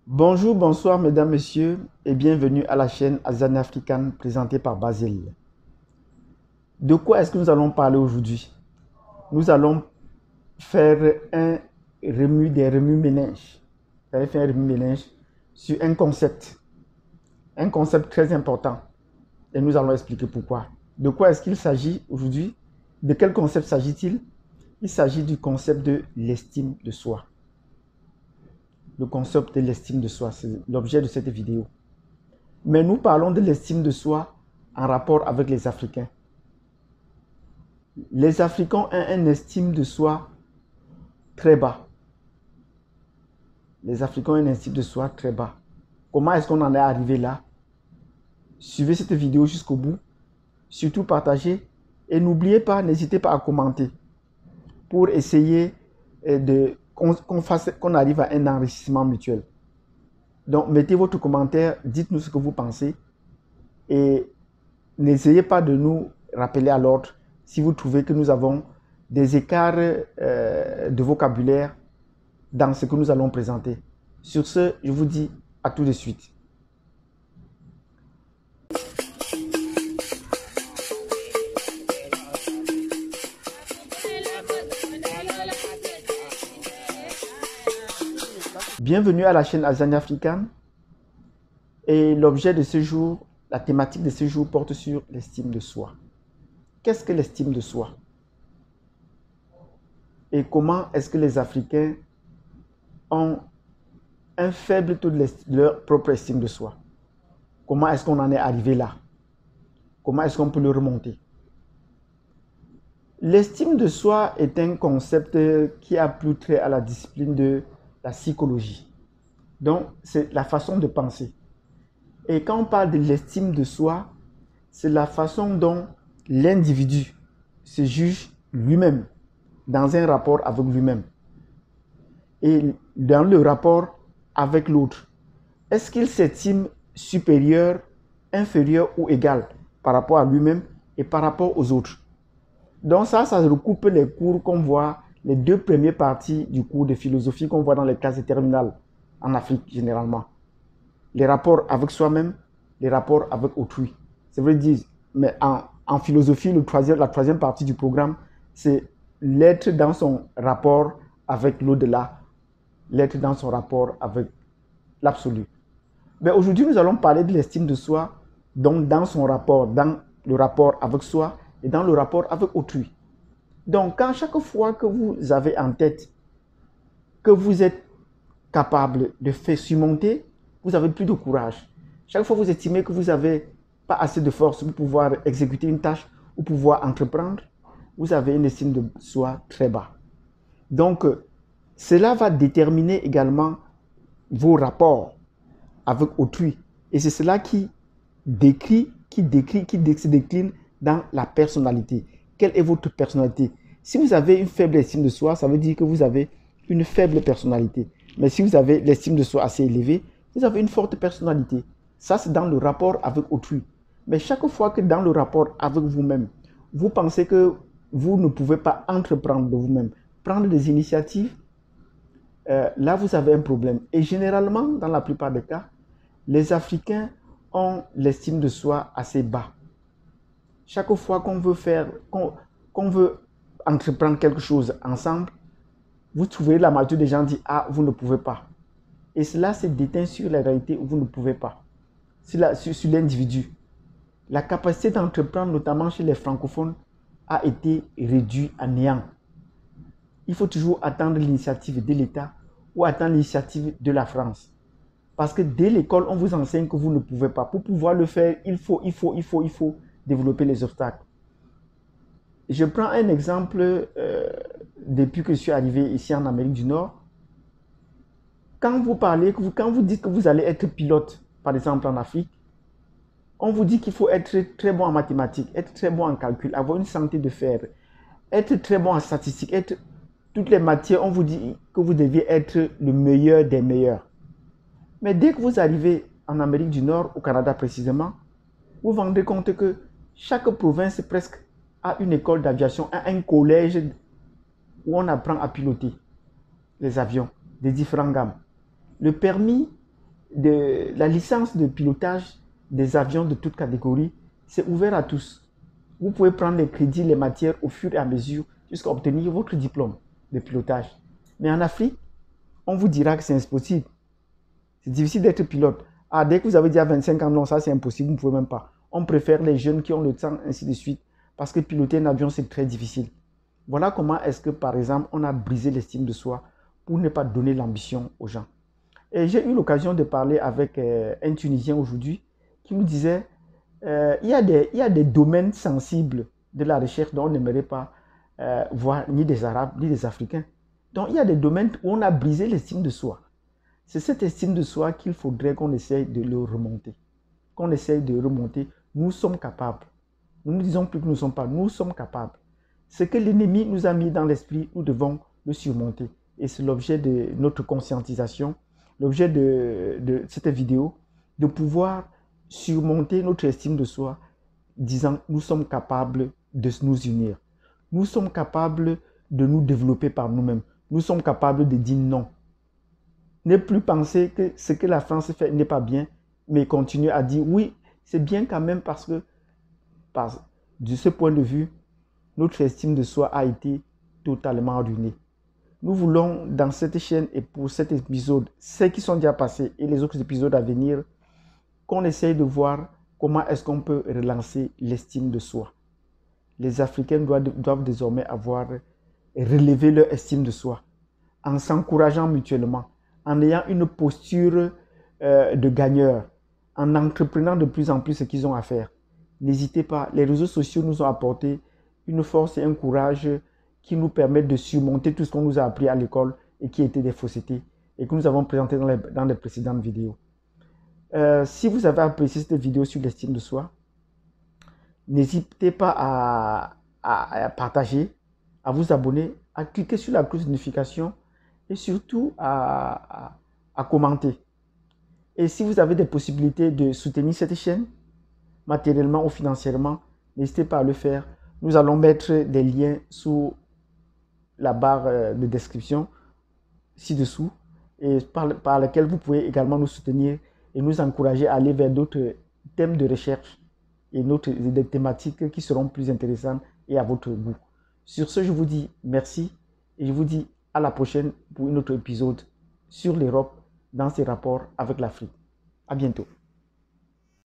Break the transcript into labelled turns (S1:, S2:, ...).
S1: Bonjour, bonsoir mesdames, messieurs et bienvenue à la chaîne Azan African présentée par Basile. De quoi est-ce que nous allons parler aujourd'hui? Nous allons faire des remue-ménage. Vous allez faire un remue-ménage sur un concept très important et nous allons expliquer pourquoi. De quoi est-ce qu'il s'agit aujourd'hui? De quel concept s'agit-il? Il s'agit du concept de l'estime de soi. Le concept de l'estime de soi, c'est l'objet de cette vidéo. Mais nous parlons de l'estime de soi en rapport avec les Africains. Les Africains ont une estime de soi très bas. Les Africains ont une estime de soi très bas. Comment est-ce qu'on en est arrivé là? Suivez cette vidéo jusqu'au bout. Surtout partagez. Et n'oubliez pas, n'hésitez pas à commenter pour essayer qu'on arrive à un enrichissement mutuel. Donc, mettez votre commentaire, dites-nous ce que vous pensez et n'essayez pas de nous rappeler à l'ordre si vous trouvez que nous avons des écarts de vocabulaire dans ce que nous allons présenter. Sur ce, je vous dis à tout de suite. Bienvenue à la chaîne Azan African. Et l'objet de ce jour, la thématique de ce jour porte sur l'estime de soi. Qu'est-ce que l'estime de soi? Et comment est-ce que les Africains ont un faible taux de leur propre estime de soi? Comment est-ce qu'on en est arrivé là? Comment est-ce qu'on peut le remonter? L'estime de soi est un concept qui a plus trait à la discipline de la psychologie. Donc, c'est la façon de penser. Et quand on parle de l'estime de soi, c'est la façon dont l'individu se juge lui-même dans un rapport avec lui-même et dans le rapport avec l'autre. Est-ce qu'il s'estime supérieur, inférieur ou égal par rapport à lui-même et par rapport aux autres? Donc ça recoupe les cours qu'on voit, les deux premières parties du cours de philosophie qu'on voit dans les classes terminales en Afrique généralement. Les rapports avec soi-même, les rapports avec autrui. Ça veut dire, mais en philosophie, la troisième partie du programme, c'est l'être dans son rapport avec l'au-delà, l'être dans son rapport avec l'absolu. Mais aujourd'hui, nous allons parler de l'estime de soi, donc dans son rapport, dans le rapport avec soi et dans le rapport avec autrui. Donc, quand chaque fois que vous avez en tête que vous êtes capable de faire surmonter, vous avez plus de courage. Chaque fois que vous estimez que vous n'avez pas assez de force pour pouvoir exécuter une tâche ou pouvoir entreprendre, vous avez une estime de soi très bas. Donc, cela va déterminer également vos rapports avec autrui. Et c'est cela qui se décline dans la personnalité. Quelle est votre personnalité? Si vous avez une faible estime de soi, ça veut dire que vous avez une faible personnalité. Mais si vous avez l'estime de soi assez élevée, vous avez une forte personnalité. Ça, c'est dans le rapport avec autrui. Mais chaque fois que dans le rapport avec vous-même, vous pensez que vous ne pouvez pas entreprendre de vous-même, prendre des initiatives, là, vous avez un problème. Et généralement, dans la plupart des cas, les Africains ont l'estime de soi assez bas. Chaque fois qu'on veut entreprendre quelque chose ensemble, vous trouverez la majorité des gens disent « Ah, vous ne pouvez pas ». Et cela se déteint sur la réalité où vous ne pouvez pas, sur l'individu. La capacité d'entreprendre, notamment chez les francophones, a été réduite à néant. Il faut toujours attendre l'initiative de l'État ou attendre l'initiative de la France. Parce que dès l'école, on vous enseigne que vous ne pouvez pas. Pour pouvoir le faire, il faut développer les obstacles. Je prends un exemple depuis que je suis arrivé ici en Amérique du Nord. Quand vous dites que vous allez être pilote, par exemple en Afrique, on vous dit qu'il faut être très bon en mathématiques, être très bon en calcul, avoir une santé de fer, être très bon en statistiques, toutes les matières, on vous dit que vous deviez être le meilleur des meilleurs. Mais dès que vous arrivez en Amérique du Nord, au Canada précisément, vous vous rendez compte que chaque province presque a une école d'aviation, un collège où on apprend à piloter les avions de différentes gammes. Le permis la licence de pilotage des avions de toute catégorie, c'est ouvert à tous. Vous pouvez prendre les crédits, les matières au fur et à mesure jusqu'à obtenir votre diplôme de pilotage. Mais en Afrique, on vous dira que c'est impossible. C'est difficile d'être pilote. Ah, dès que vous avez déjà 25 ans, non, ça c'est impossible, vous ne pouvez même pas. On préfère les jeunes qui ont le temps, ainsi de suite, parce que piloter un avion, c'est très difficile. Voilà comment est-ce que, par exemple, on a brisé l'estime de soi pour ne pas donner l'ambition aux gens. Et j'ai eu l'occasion de parler avec un Tunisien aujourd'hui qui nous disait il y a des domaines sensibles de la recherche dont on n'aimerait pas voir ni des Arabes ni des Africains. Donc il y a des domaines où on a brisé l'estime de soi. C'est cette estime de soi qu'il faudrait qu'on essaye de le remonter. Qu'on essaye de remonter. Nous sommes capables. Nous ne disons plus que nous ne sommes pas. Nous sommes capables. Ce que l'ennemi nous a mis dans l'esprit, nous devons le surmonter. Et c'est l'objet de notre conscientisation, l'objet de cette vidéo, de pouvoir surmonter notre estime de soi, disant nous sommes capables de nous unir. Nous sommes capables de nous développer par nous-mêmes. Nous sommes capables de dire non. Ne plus penser que ce que la France fait n'est pas bien, mais continuer à dire oui, c'est bien quand même parce que, de ce point de vue, notre estime de soi a été totalement ruinée. Nous voulons, dans cette chaîne et pour cet épisode, ceux qui sont déjà passés et les autres épisodes à venir, qu'on essaye de voir comment est-ce qu'on peut relancer l'estime de soi. Les Africains doivent désormais avoir relevé leur estime de soi, en s'encourageant mutuellement, en ayant une posture de gagneur, en entreprenant de plus en plus ce qu'ils ont à faire. N'hésitez pas, les réseaux sociaux nous ont apporté une force et un courage qui nous permettent de surmonter tout ce qu'on nous a appris à l'école et qui étaient des faussetés et que nous avons présenté dans les précédentes vidéos. Si vous avez apprécié cette vidéo sur l'estime de soi, n'hésitez pas à partager, à vous abonner, à cliquer sur la cloche de notification et surtout à commenter. Et si vous avez des possibilités de soutenir cette chaîne, matériellement ou financièrement, n'hésitez pas à le faire. Nous allons mettre des liens sous la barre de description ci-dessous et par lesquels vous pouvez également nous soutenir et nous encourager à aller vers d'autres thèmes de recherche et des thématiques qui seront plus intéressantes et à votre goût. Sur ce, je vous dis merci et je vous dis à la prochaine pour un autre épisode sur l'Europe dans ses rapports avec l'Afrique. À bientôt.